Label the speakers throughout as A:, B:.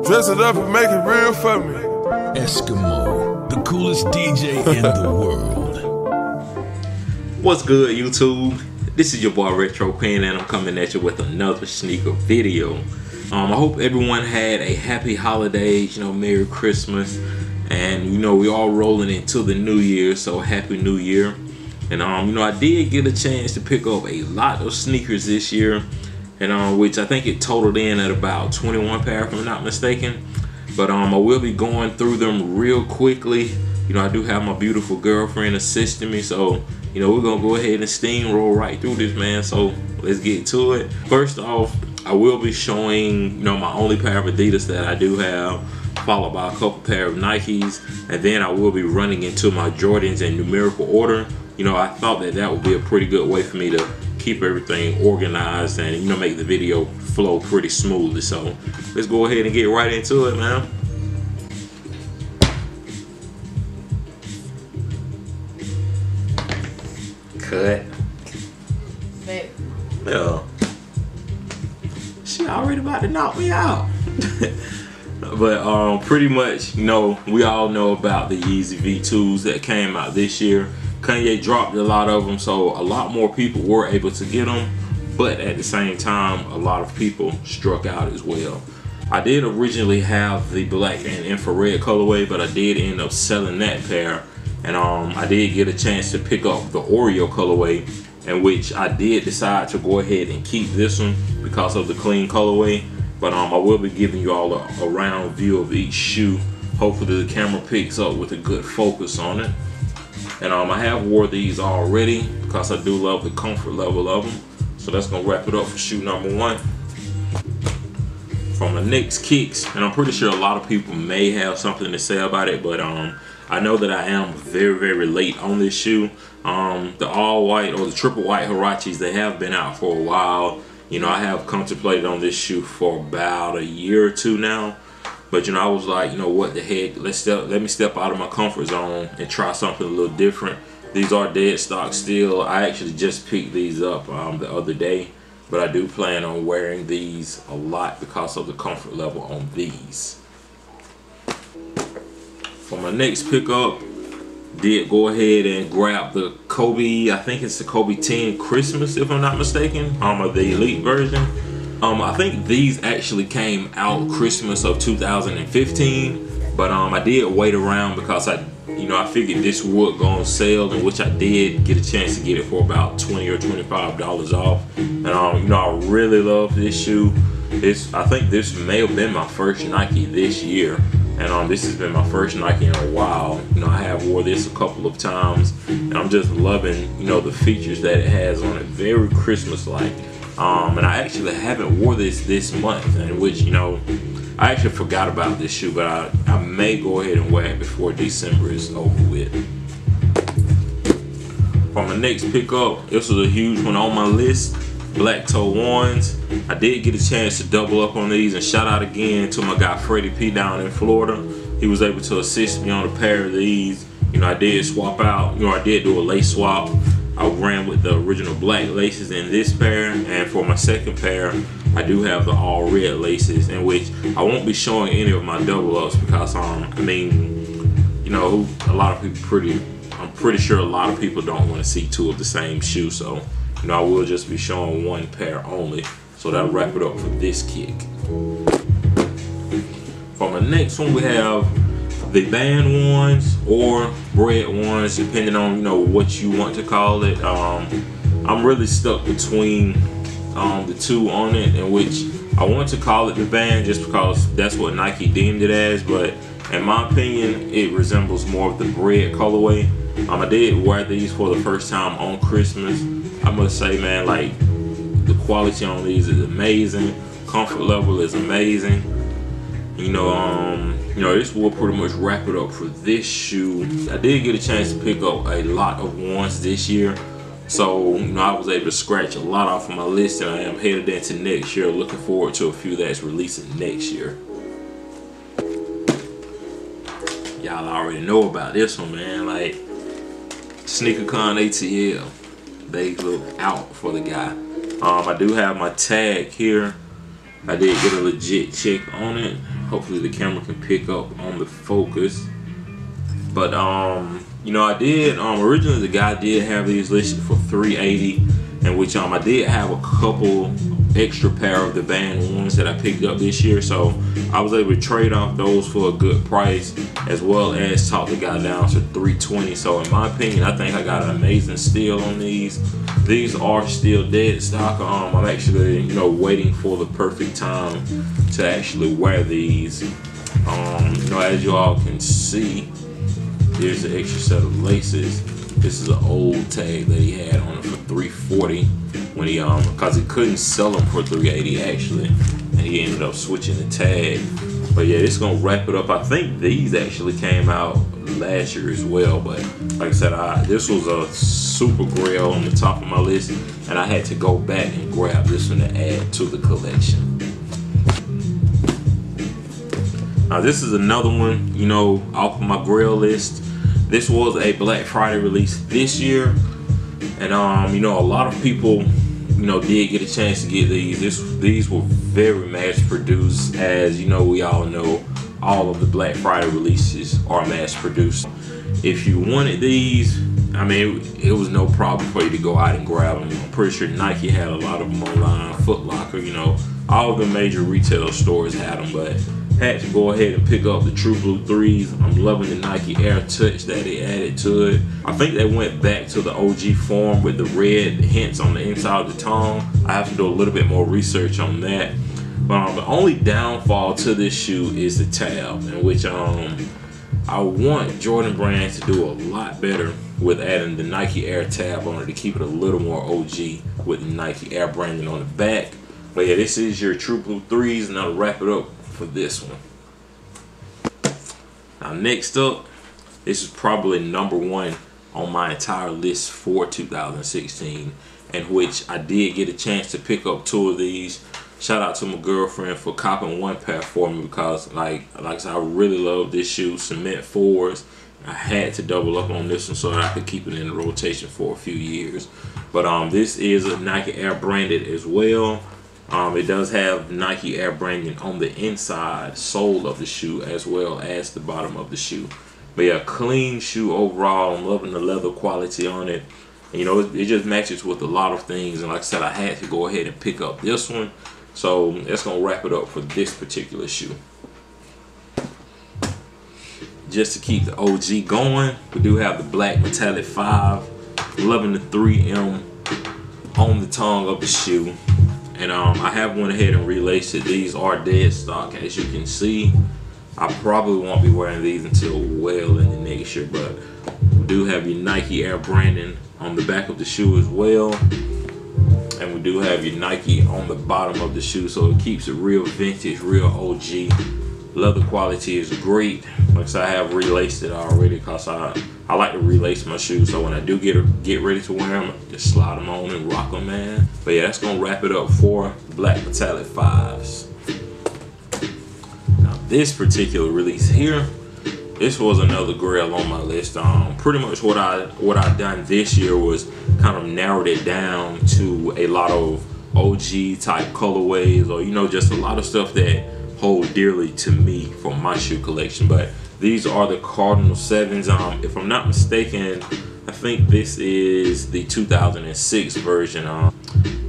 A: Dress it up and make it real for me.
B: Eskimo, the coolest DJ in the world.
C: What's good, YouTube? This is your boy Retro Pen, and I'm coming at you with another sneaker video. I hope everyone had a happy holidays, Merry Christmas, and we all rolling into the new year, so happy new year. And I did get a chance to pick up a lot of sneakers this year, and which I think it totaled in at about 21 pair if I'm not mistaken. But I will be going through them real quickly. I do have my beautiful girlfriend assisting me, so we're gonna go ahead and steamroll right through this, man. So let's get to it. First off, I will be showing my only pair of Adidas that I do have, followed by a couple pair of Nikes, and then I will be running into my Jordans in numerical order. I thought that would be a pretty good way for me to keep everything organized and make the video flow pretty smoothly. So let's go ahead and get right into it, man. Cut.
D: Babe.
C: Yeah. She already about to knock me out. But pretty much, we all know about the Yeezy V2s that came out this year. Kanye dropped a lot of them, so a lot more people were able to get them, but at the same time, a lot of people struck out as well. I did originally have the black and infrared colorway, but I did end up selling that pair, and I did get a chance to pick up the Oreo colorway, in which I did decide to go ahead and keep this one because of the clean colorway. But I will be giving you all a round view of each shoe. Hopefully the camera picks up with a good focus on it. And I have wore these already because I do love the comfort level of them. So that's gonna wrap it up for shoe number one. From the next kicks, and I'm pretty sure a lot of people may have something to say about it, but I know that I am very, very late on this shoe. The all white or the triple white Huaraches, they have been out for a while. I have contemplated on this shoe for about a year or two now. But I was like, what the heck, let me step out of my comfort zone and try something a little different. These are dead stock still. I actually just picked these up the other day, but I do plan on wearing these a lot because of the comfort level on these. For my next pickup, did go ahead and grab the Kobe, I think it's the Kobe 10 Christmas if I'm not mistaken, of the Elite version. I think these actually came out Christmas of 2015, but I did wait around because I figured this would go on sale, in which I did get a chance to get it for about $20 or $25 off. And I really love this shoe. I think this may have been my first Nike this year, and this has been my first Nike in a while. I have wore this a couple of times, and I'm just loving the features that it has on it. Very Christmas-like. And I actually haven't wore this month, in which I actually forgot about this shoe, but I may go ahead and wear it before December is over with. For my next pickup, this was a huge one on my list. Black toe ones. I did get a chance to double up on these, and shout out again to my guy Freddie P down in Florida. He was able to assist me on a pair of these. I did swap out, I did do a lace swap. I ran with the original black laces in this pair, and for my second pair, I do have the all red laces, in which I won't be showing any of my double ups because a lot of people I'm pretty sure a lot of people don't want to see two of the same shoe, so I will just be showing one pair only. So that'll wrap it up for this kick. For my next one, we have the band ones or bread ones, depending on what you want to call it. I'm really stuck between the two on it, in which I want to call it the band just because that's what Nike deemed it as, but in my opinion it resembles more of the bread colorway. I did wear these for the first time on Christmas. I must say, man, like, the quality on these is amazing, comfort level is amazing. This will pretty much wrap it up for this shoe. I did get a chance to pick up a lot of ones this year, so I was able to scratch a lot off of my list, and I am headed into next year, looking forward to a few that's releasing next year. Y'all already know about this one, man. Like, SneakerCon ATL, they look out for the guy. I do have my tag here I did get a legit check on it. Hopefully the camera can pick up on the focus. But you know, I did originally the guy did have these listed for $380, in which I did have a couple extra pair of the band ones that I picked up this year, so I was able to trade off those for a good price, as well as talk the guy down to $320. So in my opinion, I think I got an amazing steal on these. These are still dead stock. I'm actually, you know, waiting for the perfect time to actually wear these. You know, as you all can see, there's an extra set of laces. This is an old tag that he had on it for $340 when he because he couldn't sell them for $380 actually, and he ended up switching the tag. But yeah, it's gonna wrap it up. I think these actually came out last year as well, but like I said, this was a super grail on the top of my list, and I had to go back and grab this one to add to the collection. Now this is another one, you know, off of my grail list. This was a Black Friday release this year, and you know, a lot of people, you know, did get a chance to get these. These were very mass produced, as you know, we all know all of the Black Friday releases are mass produced. If you wanted these, I mean, it was no problem for you to go out and grab them. I'm pretty sure Nike had a lot of them online, Foot Locker, you know, all of the major retail stores had them, but had to go ahead and pick up the True Blue 3s. I'm loving the Nike Air Touch that they added to it. I think they went back to the OG form with the red hints on the inside of the tongue. I have to do a little bit more research on that. But the only downfall to this shoe is the tab, in which I want Jordan Brand to do a lot better with adding the Nike Air tab on it to keep it a little more OG with the Nike Air branding on the back. But yeah, this is your True Blue 3s, and I'll wrap it up for this one. Now next up, this is probably #1 on my entire list for 2016, in which I did get a chance to pick up 2 of these. Shout out to my girlfriend for copping 1 pair for me, because like I said, I really love this shoe, Cement 4s. I had to double up on this one so that I could keep it in the rotation for a few years. But this is a Nike Air branded as well. It does have Nike Air branding on the inside sole of the shoe as well as the bottom of the shoe. But yeah, clean shoe overall. I'm loving the leather quality on it. And, you know, it just matches with a lot of things. And like I said, I had to go ahead and pick up this one. So that's going to wrap it up for this particular shoe. Just to keep the OG going, we do have the Black Metallic 5. Loving the 3M on the tongue of the shoe. And I have went ahead and relaced it. These are dead stock, as you can see. I probably won't be wearing these until well in the next year, but we do have your Nike Air branding on the back of the shoe as well. And we do have your Nike on the bottom of the shoe, so it keeps it real vintage, real OG. Leather quality is great. Like I said, I have relaced it already because I like to relace my shoes, so when I do get ready to wear them, I just slide them on and rock them, man. But yeah, that's gonna wrap it up for Black Metallic 5s. Now this particular release here, this was another grail on my list. Pretty much what I done this year was kind of narrowed it down to a lot of OG type colorways, or you know, just a lot of stuff that hold dearly to me for my shoe collection. But these are the Cardinal 7s. If I'm not mistaken, I think this is the 2006 version.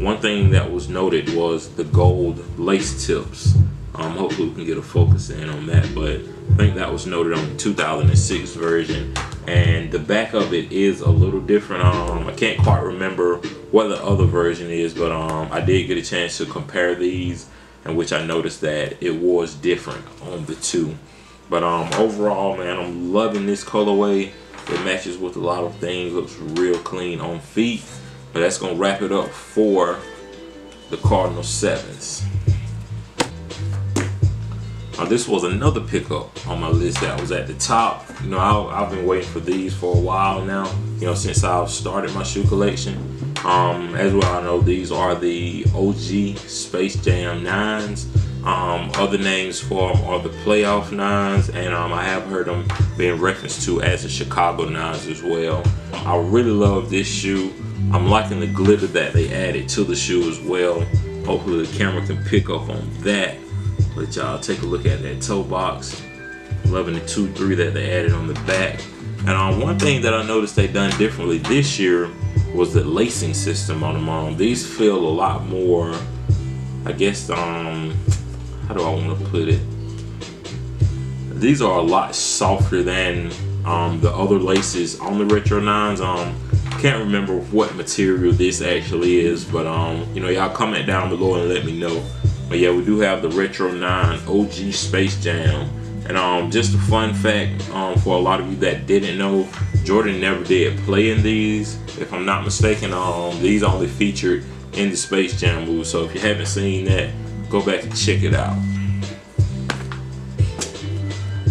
C: One thing that was noted was the gold lace tips. Hopefully we can get a focus in on that, but I think that was noted on the 2006 version. And the back of it is a little different. I can't quite remember what the other version is, but I did get a chance to compare these, in which I noticed that it was different on the two. But overall, man, I'm loving this colorway. It matches with a lot of things, looks real clean on feet. But that's gonna wrap it up for the Cardinal 7s. Now this was another pickup on my list that was at the top. You know, I've been waiting for these for a while now, you know, since I've started my shoe collection. As well, I know these are the OG Space Jam 9s. Other names for them are the Playoff 9s, and I have heard them being referenced to as the Chicago 9s as well. I really love this shoe. I'm liking the glitter that they added to the shoe as well. Hopefully the camera can pick up on that. Let y'all take a look at that toe box. Loving the 2-3 that they added on the back. And one thing that I noticed they done differently this year was the lacing system on them. These feel a lot more, I guess, how do I want to put it? These are a lot softer than the other laces on the Retro 9s. Can't remember what material this actually is, but you know, y'all comment down below and let me know. But yeah, we do have the Retro 9 OG Space Jam. And just a fun fact for a lot of you that didn't know, Jordan never did play in these. If I'm not mistaken, these only featured in the Space Jam movie. So if you haven't seen that, go back and check it out.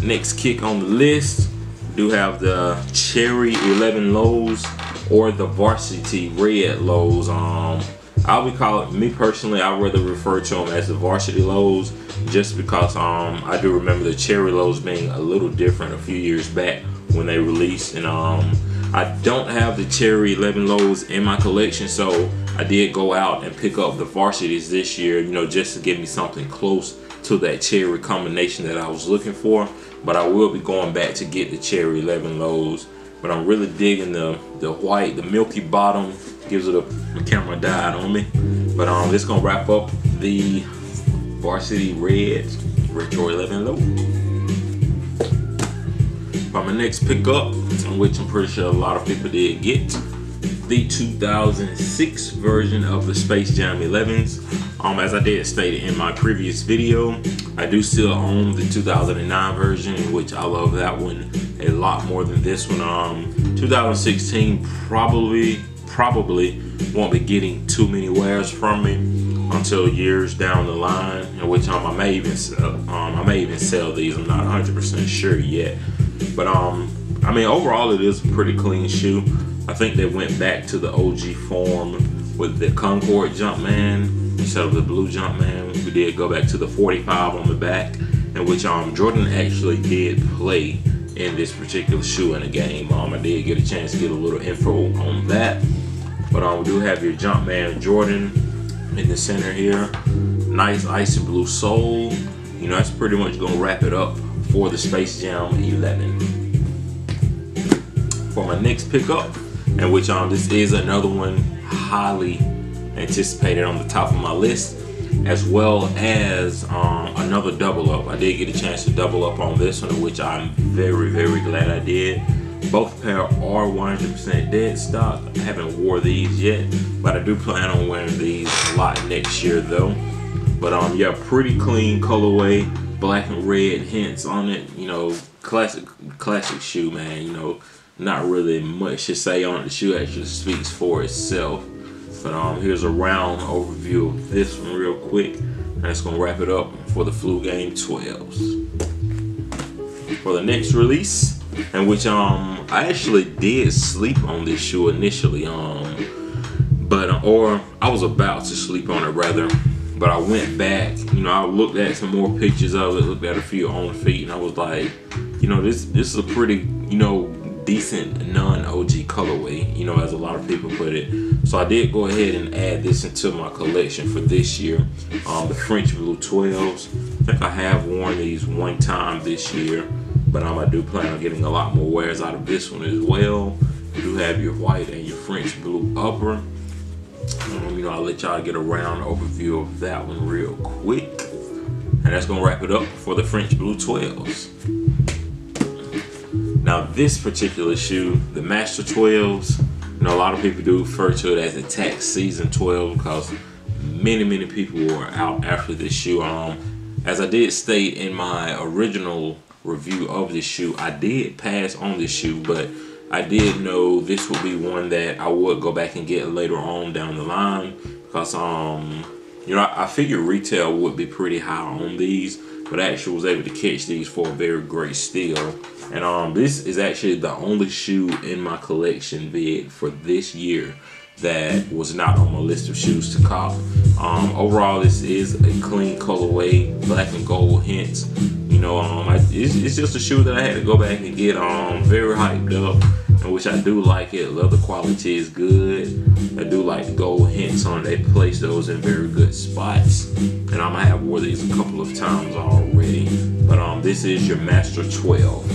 C: Next kick on the list, we do have the Cherry 11 lows or the Varsity Red lows. I'll be calling, me personally, I'd rather refer to them as the Varsity lows, just because I do remember the Cherry lows being a little different a few years back when they released. And I don't have the Cherry 11 lows in my collection, so I did go out and pick up the Varsities this year, you know, just to give me something close to that Cherry combination that I was looking for. But I will be going back to get the Cherry 11 lows. But I'm really digging the white, the milky bottom. Gives it my camera died on me. But this gonna wrap up the Varsity Red Retro 11 low. For my next pickup, which I'm pretty sure a lot of people did get, the 2006 version of the Space Jam 11s. As I did state in my previous video, I do still own the 2009 version, which I love that one a lot more than this one. 2016 probably won't be getting too many wears from me until years down the line, in which I may even sell these. I'm not 100% sure yet, but I mean, overall it is a pretty clean shoe. I think they went back to the OG form with the Concord Jumpman instead of the blue Jumpman. We did go back to the 45 on the back, in which Jordan actually did play in this particular shoe in a game. I did get a chance to get a little info on that. But we do have your Jumpman Jordan in the center here. Nice icy blue sole. You know, that's pretty much gonna wrap it up for the Space Jam 11. For my next pickup, and which this is another one highly anticipated on the top of my list, as well as another double up. I did get a chance to double up on this one, which I'm very, very glad I did. Both pair are 100% dead stock. I haven't wore these yet, but I do plan on wearing these a lot next year though. But yeah, pretty clean colorway, black and red hints on it. You know, classic shoe, man. You know, not really much to say on it. The shoe actually speaks for itself. But here's a round overview of this one real quick. And that's gonna wrap it up for the Flu Game 12s. For the next release, in which I actually did sleep on this shoe initially, or I was about to sleep on it rather, but I went back, you know, I looked at some more pictures of it, looked at a few on feet, and I was like, you know, this is a pretty, you know, decent non-OG colorway, you know, as a lot of people put it. So I did go ahead and add this into my collection for this year. The French Blue 12s. I think I have worn these one time this year, but I do plan on getting a lot more wears out of this one as well. You do have your white and your French Blue upper. You know, I'll let y'all get a round overview of that one real quick. And that's gonna wrap it up for the French Blue 12s. Now this particular shoe, the Master 12s, you know, a lot of people do refer to it as the tax season 12 because many people were out after this shoe. As I did state in my original review of this shoe, I did pass on this shoe, but I did know this would be one that I would go back and get later on down the line because you know, I figured retail would be pretty high on these, but I actually was able to catch these for a very great steal. And this is actually the only shoe in my collection vid for this year that was not on my list of shoes to cop. Overall, this is a clean colorway, black and gold hints. You know, it's just a shoe that I had to go back and get very hyped up. which I do like it. Leather quality is good. I do like the gold hints on it. They place those in very good spots, and I'm gonna have wore these a couple of times already. But this is your Master 12.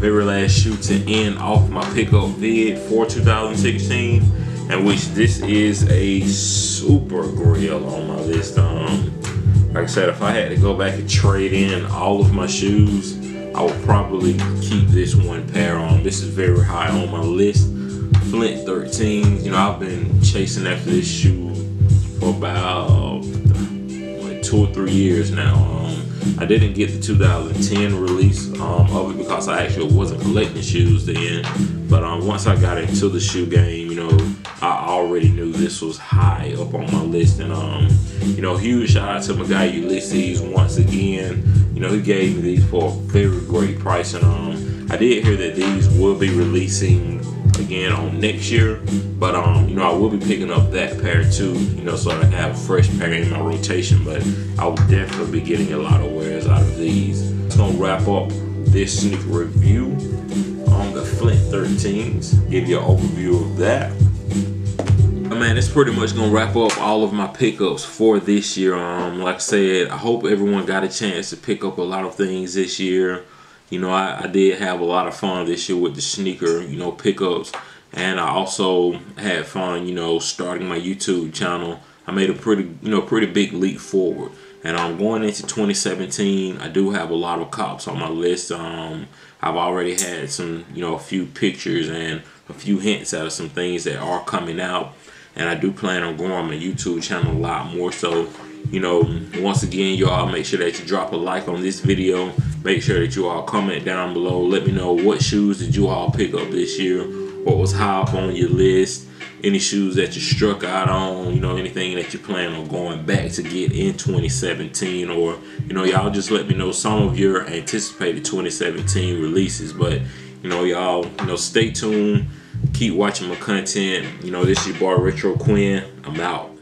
C: Very last shoe to end off my pickup vid for 2016, and which this is a super grill on my list. Like I said, if I had to go back and trade in all of my shoes, I would probably keep this one pair on. This is very high on my list. Flint 13. You know, I've been chasing after this shoe for about like 2 or 3 years now. I didn't get the 2010 release of it because I actually wasn't collecting shoes then. But once I got into the shoe game, you know, I already knew this was high up on my list. And you know, huge shout out to my guy Ulysses once again. You know, he gave me these for a very great price. And I did hear that these will be releasing again on next year, but you know, I will be picking up that pair too, you know, so I can have a fresh pair in my rotation. But I will definitely be getting a lot of wears out of these. It's gonna wrap up this sneaker review on the Flint 13s, give you an overview of that. Man, it's pretty much gonna wrap up all of my pickups for this year. Like I said, I hope everyone got a chance to pick up a lot of things this year. You know, I did have a lot of fun this year with the sneaker, you know, pickups. And I also had fun, you know, starting my YouTube channel. I made a pretty big leap forward. And I'm going into 2017. I do have a lot of cops on my list. I've already had some, you know, a few pictures and a few hints out of some things that are coming out. And I do plan on growing my YouTube channel a lot more. So, you know, once again, y'all make sure that you drop a like on this video. Make sure that you all comment down below. Let me know what shoes did you all pick up this year. What was high up on your list. Any shoes that you struck out on. You know, anything that you plan on going back to get in 2017. Or, you know, y'all just let me know some of your anticipated 2017 releases. But, you know, y'all, you know, stay tuned. Keep watching my content. You know, this is your boy Retro Quinn. I'm out.